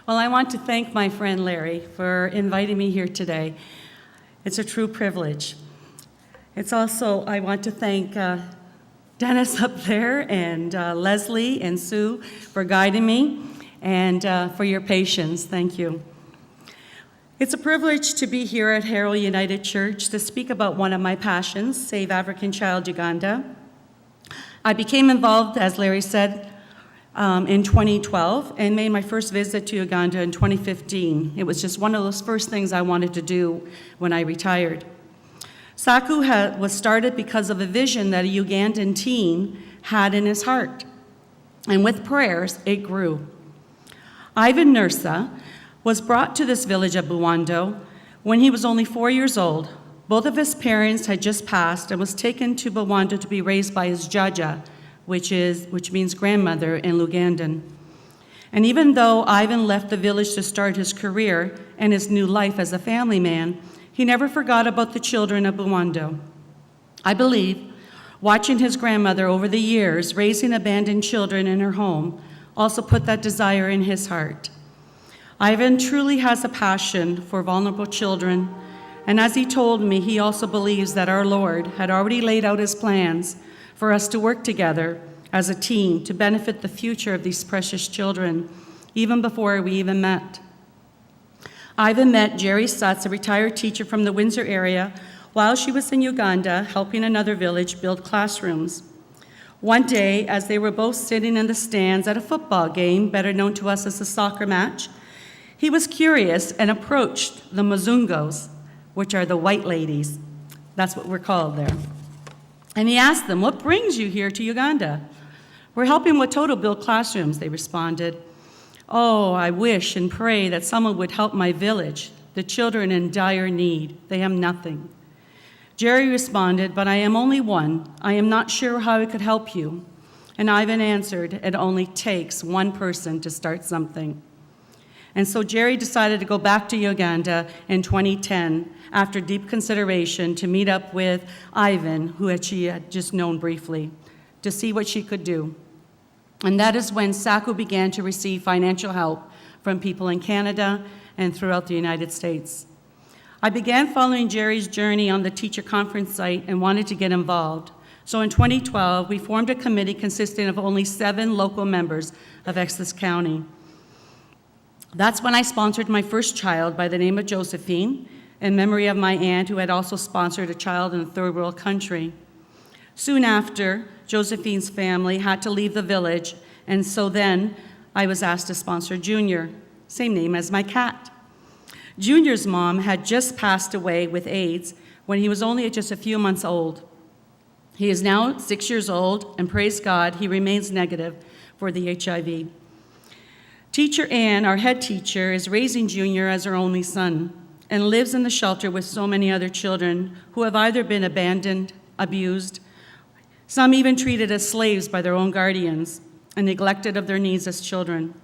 Well, I want to thank my friend Larry for inviting me here today. It's a true privilege. It's also, I want to thank Dennis up there and Leslie and Sue for guiding me and for your patience. Thank you. It's a privilege to be here at Herald United Church to speak about one of my passions, Save African Child Uganda. I became involved, as Larry said, in 2012 and made my first visit to Uganda in 2015. It was just one of those first things I wanted to do when I retired. SACU was started because of a vision that a Ugandan teen had in his heart. And with prayers, it grew. Ivan Nursa was brought to this village of Buwando when he was only 4 years old. Both of his parents had just passed and was taken to Buwando to be raised by his jaja, which means grandmother in Lugandan. And even though Ivan left the village to start his career and his new life as a family man, he never forgot about the children of Buwando. I believe watching his grandmother over the years raising abandoned children in her home also put that desire in his heart. Ivan truly has a passion for vulnerable children, and as he told me, he also believes that our Lord had already laid out his plans for us to work together as a team to benefit the future of these precious children, even before we even met. Ivan met Jerry Sutz, a retired teacher from the Windsor area, while she was in Uganda helping another village build classrooms. One day, as they were both sitting in the stands at a football game, better known to us as a soccer match, he was curious and approached the Mzungos, which are the white ladies. That's what we're called there. And he asked them, "What brings you here to Uganda?" "We're helping Watoto build classrooms," they responded. "Oh, I wish and pray that someone would help my village. The children in dire need. They have nothing." Jerry responded, "But I am only one. I am not sure how I could help you." And Ivan answered, "It only takes one person to start something." And so Jerry decided to go back to Uganda in 2010 after deep consideration to meet up with Ivan, who she had just known briefly, to see what she could do. And that is when SACU began to receive financial help from people in Canada and throughout the United States. I began following Jerry's journey on the teacher conference site and wanted to get involved. So in 2012, we formed a committee consisting of only 7 local members of Essex County. That's when I sponsored my first child by the name of Josephine, in memory of my aunt who had also sponsored a child in a third world country. Soon after, Josephine's family had to leave the village, and so then I was asked to sponsor Junior, same name as my cat. Junior's mom had just passed away with AIDS when he was only just a few months old. He is now 6 years old, and praise God, he remains negative for the HIV. Teacher Ann, our head teacher, is raising Junior as her only son and lives in the shelter with so many other children who have either been abandoned, abused, some even treated as slaves by their own guardians and neglected of their needs as children.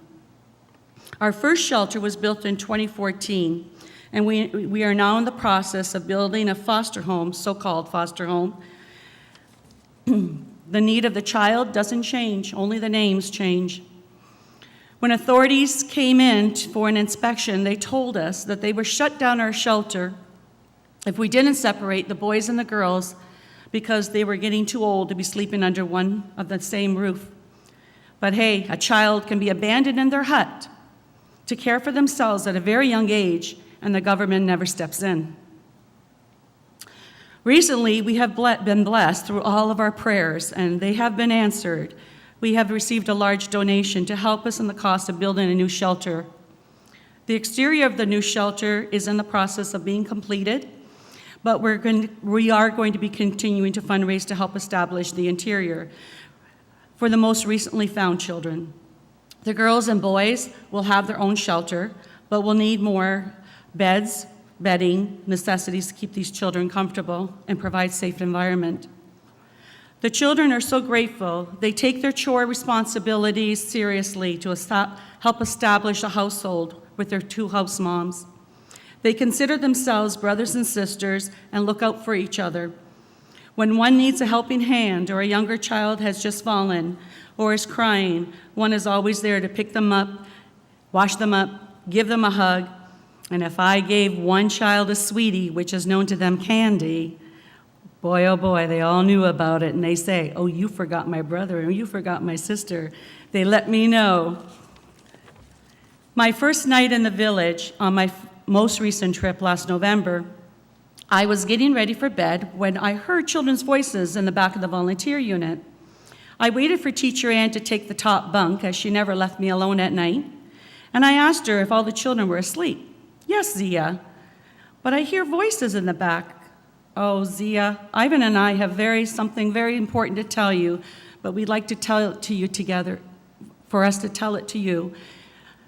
Our first shelter was built in 2014, and we are now in the process of building a foster home, so-called foster home. The need of the child doesn't change, only the names change. When authorities came in for an inspection, they told us that they would shut down our shelter if we didn't separate the boys and the girls because they were getting too old to be sleeping under one of the same roof. But hey, a child can be abandoned in their hut to care for themselves at a very young age, and the government never steps in. Recently, we have been blessed through all of our prayers, and they have been answered. We have received a large donation to help us in the cost of building a new shelter. The exterior of the new shelter is in the process of being completed, but we are going to be continuing to fundraise to help establish the interior for the most recently found children. The girls and boys will have their own shelter, but will need more beds, bedding, necessities to keep these children comfortable and provide safe environment. The children are so grateful. They take their chore responsibilities seriously to help establish a household with their 2 house moms. They consider themselves brothers and sisters and look out for each other. When one needs a helping hand or a younger child has just fallen or is crying, one is always there to pick them up, wash them up, give them a hug, and if I gave one child a sweetie, which is known to them candy, boy, oh boy, they all knew about it, and they say, oh, you forgot my brother, or you forgot my sister. They let me know. My first night in the village on my most recent trip last November, I was getting ready for bed when I heard children's voices in the back of the volunteer unit. I waited for Teacher Ann to take the top bunk, as she never left me alone at night, and I asked her if all the children were asleep. Yes, Zia, but I hear voices in the back. Oh, Zia, Ivan and I have something very important to tell you, but we'd like to tell it to you together, for us to tell it to you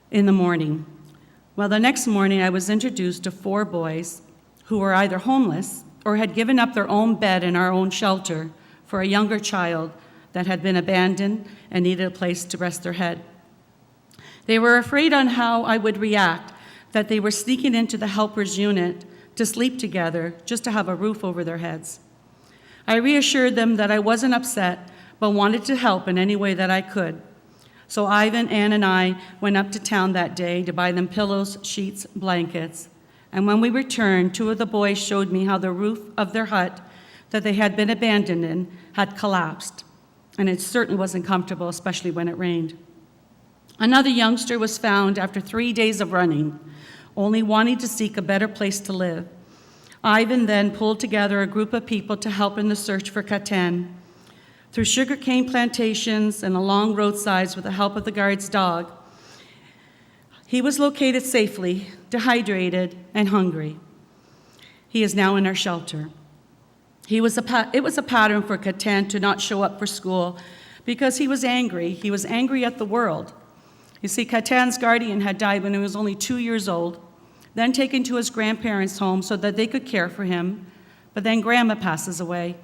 in the morning. Well, the next morning I was introduced to 4 boys who were either homeless or had given up their own bed in our own shelter for a younger child that had been abandoned and needed a place to rest their head. They were afraid on how I would react, that they were sneaking into the helpers unit to sleep together just to have a roof over their heads. I reassured them that I wasn't upset, but wanted to help in any way that I could. So Ivan, Ann, and I went up to town that day to buy them pillows, sheets, blankets. And when we returned, 2 of the boys showed me how the roof of their hut that they had been abandoned in had collapsed. And it certainly wasn't comfortable, especially when it rained. Another youngster was found after 3 days of running, only wanting to seek a better place to live. Ivan then pulled together a group of people to help in the search for Katan. Through sugarcane plantations and along roadsides with the help of the guard's dog, he was located safely, dehydrated, and hungry. He is now in our shelter. It was a pattern for Katan to not show up for school because he was angry. He was angry at the world. You see, Katan's guardian had died when he was only 2 years old, then taken to his grandparents' home so that they could care for him, but then Grandma passes away,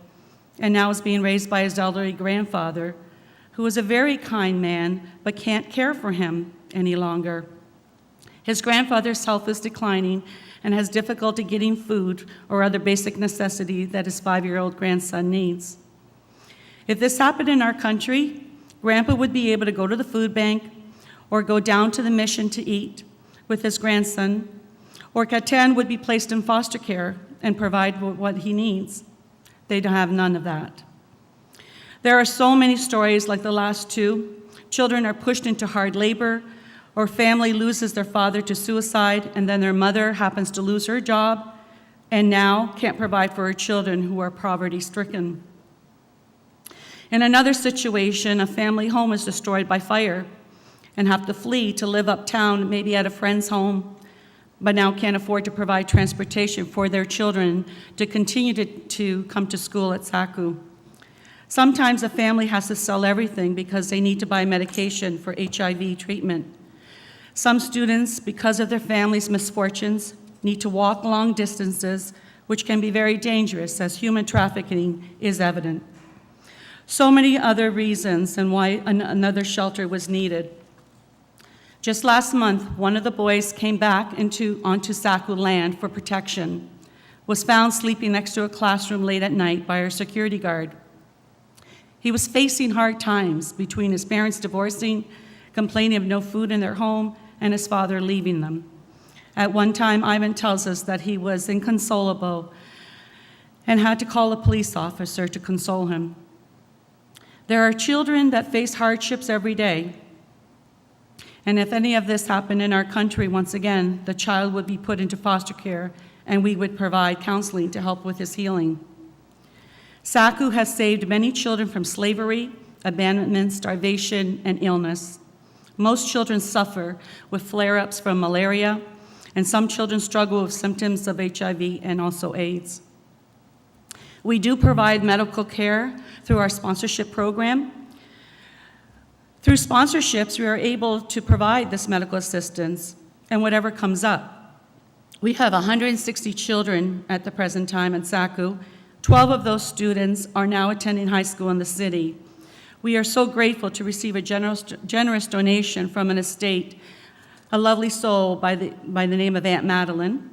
and now is being raised by his elderly grandfather, who is a very kind man, but can't care for him any longer. His grandfather's health is declining and has difficulty getting food or other basic necessity that his 5-year-old grandson needs. If this happened in our country, Grandpa would be able to go to the food bank or go down to the mission to eat with his grandson, or Katan would be placed in foster care and provide what he needs. They don't have none of that. There are so many stories like the last 2. Children are pushed into hard labor, or family loses their father to suicide, and then their mother happens to lose her job and now can't provide for her children who are poverty-stricken. In another situation, a family home is destroyed by fire and have to flee to live uptown, maybe at a friend's home, but now can't afford to provide transportation for their children to continue to come to school at SACU. Sometimes a family has to sell everything because they need to buy medication for HIV treatment. Some students, because of their family's misfortunes, need to walk long distances, which can be very dangerous as human trafficking is evident. So many other reasons and why another shelter was needed. Just last month, one of the boys came back onto SACU land for protection, was found sleeping next to a classroom late at night by our security guard. He was facing hard times between his parents divorcing, complaining of no food in their home, and his father leaving them. At one time, Ivan tells us that he was inconsolable and had to call a police officer to console him. There are children that face hardships every day. And if any of this happened in our country, once again, the child would be put into foster care and we would provide counseling to help with his healing. SACU has saved many children from slavery, abandonment, starvation, and illness. Most children suffer with flare-ups from malaria, and some children struggle with symptoms of HIV and also AIDS. We do provide medical care through our sponsorship program. Through sponsorships, we are able to provide this medical assistance and whatever comes up. We have 160 children at the present time at SACU. 12 of those students are now attending high school in the city. We are so grateful to receive a generous donation from an estate, a lovely soul by the name of Aunt Madeline,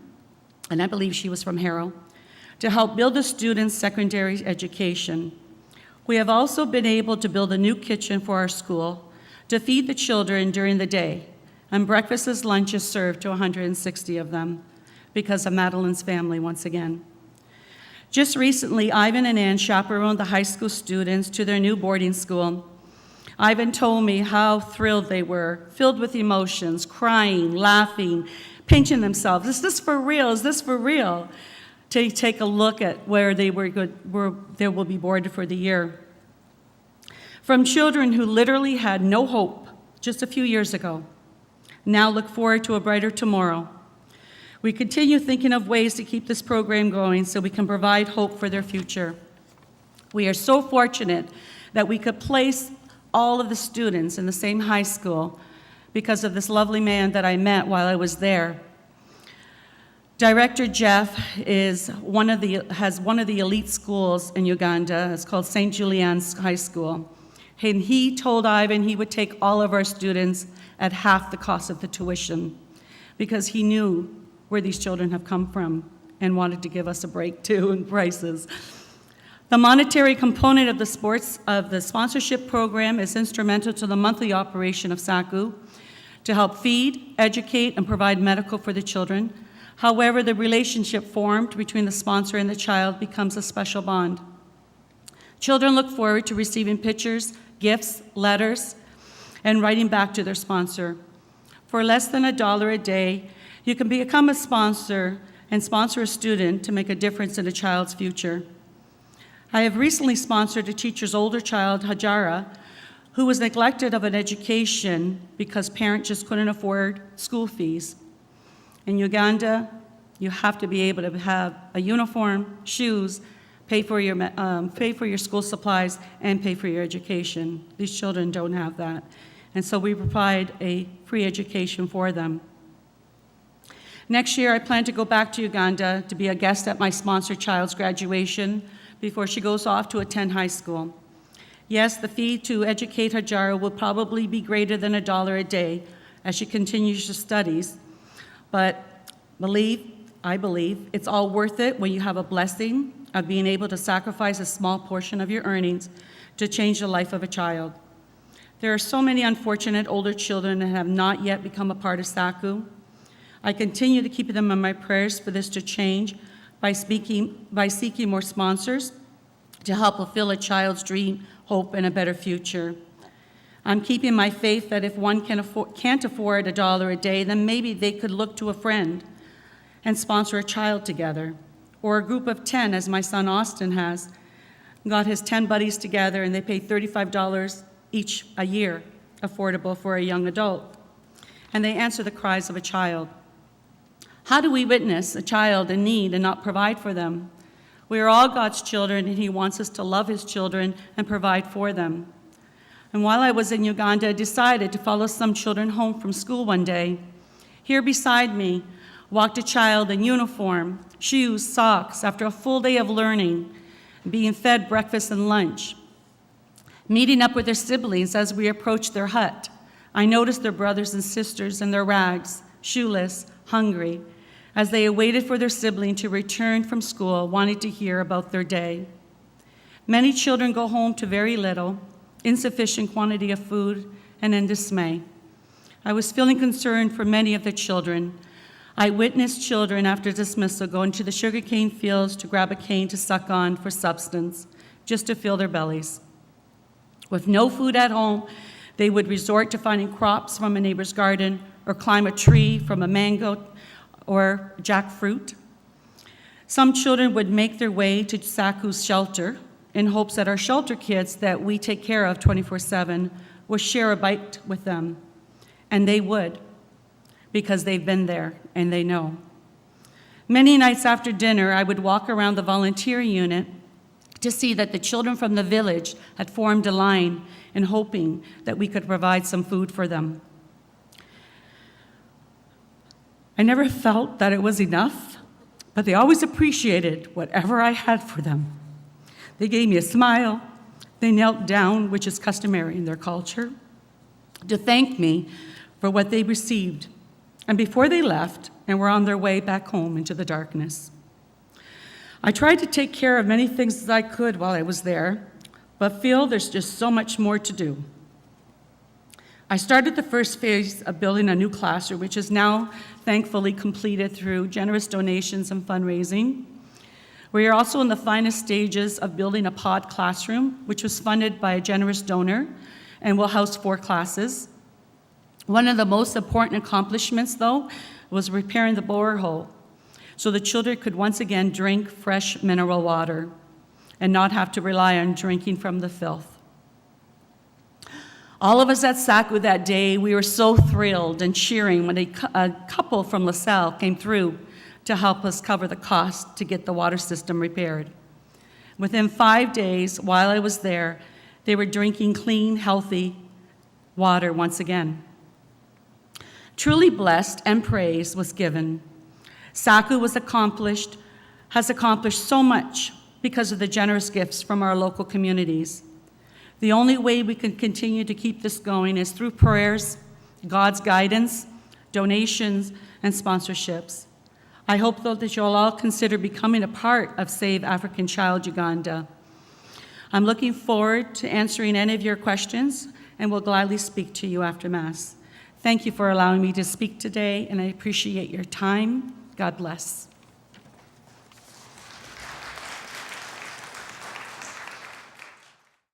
and I believe she was from Harrow, to help build the students' secondary education. We have also been able to build a new kitchen for our school to feed the children during the day, and breakfasts, lunches served to 160 of them because of Madeline's family once again. Just recently, Ivan and Ann chaperoned the high school students to their new boarding school. Ivan told me how thrilled they were, filled with emotions, crying, laughing, pinching themselves. Is this for real? Is this for real? To take a look at where they will be boarded for the year. From children who literally had no hope just a few years ago, now look forward to a brighter tomorrow. We continue thinking of ways to keep this program going so we can provide hope for their future. We are so fortunate that we could place all of the students in the same high school because of this lovely man that I met while I was there. Director Jeff has one of the elite schools in Uganda. It's called St. Julian's High School. And he told Ivan he would take all of our students at half the cost of the tuition because he knew where these children have come from and wanted to give us a break too in prices. The monetary component of the sponsorship program is instrumental to the monthly operation of SACU to help feed, educate, and provide medical for the children. However, the relationship formed between the sponsor and the child becomes a special bond. Children look forward to receiving pictures, gifts, letters, and writing back to their sponsor. For less than $1 a day, you can become a sponsor and sponsor a student to make a difference in a child's future. I have recently sponsored a teacher's older child, Hajara, who was neglected of an education because parents just couldn't afford school fees. In Uganda, you have to be able to have a uniform, shoes, pay for your school supplies, and pay for your education. These children don't have that. And so we provide a free education for them. Next year, I plan to go back to Uganda to be a guest at my sponsored child's graduation before she goes off to attend high school. Yes, the fee to educate Hajara will probably be greater than $1 a day as she continues her studies, but I believe it's all worth it when you have a blessing of being able to sacrifice a small portion of your earnings to change the life of a child. There are so many unfortunate older children that have not yet become a part of SACU. I continue to keep them in my prayers for this to change by seeking more sponsors to help fulfill a child's dream, hope, and a better future. I'm keeping my faith that if one can't afford $1 a day, then maybe they could look to a friend and sponsor a child together, or a group of 10, as my son Austin has. Got his 10 buddies together, and they pay $35 each a year, affordable for a young adult. And they answer the cries of a child. How do we witness a child in need and not provide for them? We are all God's children, and He wants us to love His children and provide for them. And while I was in Uganda, I decided to follow some children home from school one day. Here beside me walked a child in uniform, shoes, socks, after a full day of learning, being fed breakfast and lunch. Meeting up with their siblings as we approached their hut, I noticed their brothers and sisters in their rags, shoeless, hungry, as they awaited for their sibling to return from school, wanting to hear about their day. Many children go home to very little, insufficient quantity of food, and in dismay. I was feeling concerned for many of the children. I witnessed children after dismissal going to the sugarcane fields to grab a cane to suck on for substance, just to fill their bellies. With no food at home, they would resort to finding crops from a neighbor's garden or climb a tree from a mango or jackfruit. Some children would make their way to SACU's shelter in hopes that our shelter kids that we take care of 24/7 would share a bite with them. And they would, because they've been there and they know. Many nights after dinner, I would walk around the volunteer unit to see that the children from the village had formed a line in hoping that we could provide some food for them. I never felt that it was enough, but they always appreciated whatever I had for them. They gave me a smile. They knelt down, which is customary in their culture, to thank me for what they received. And before they left and were on their way back home into the darkness, I tried to take care of many things as I could while I was there, but feel there's just so much more to do. I started the first phase of building a new classroom, which is now thankfully completed through generous donations and fundraising. We are also in the finest stages of building a pod classroom, which was funded by a generous donor and will house 4 classes. One of the most important accomplishments, though, was repairing the borehole so the children could once again drink fresh mineral water and not have to rely on drinking from the filth. All of us at SACU that day, we were so thrilled and cheering when a couple from LaSalle came through to help us cover the cost to get the water system repaired. Within 5 days, while I was there, they were drinking clean, healthy water once again. Truly blessed and praise was given. SACU has accomplished so much because of the generous gifts from our local communities. The only way we can continue to keep this going is through prayers, God's guidance, donations, and sponsorships. I hope, though, that you'll all consider becoming a part of Save African Child Uganda. I'm looking forward to answering any of your questions and will gladly speak to you after Mass. Thank you for allowing me to speak today, and I appreciate your time. God bless.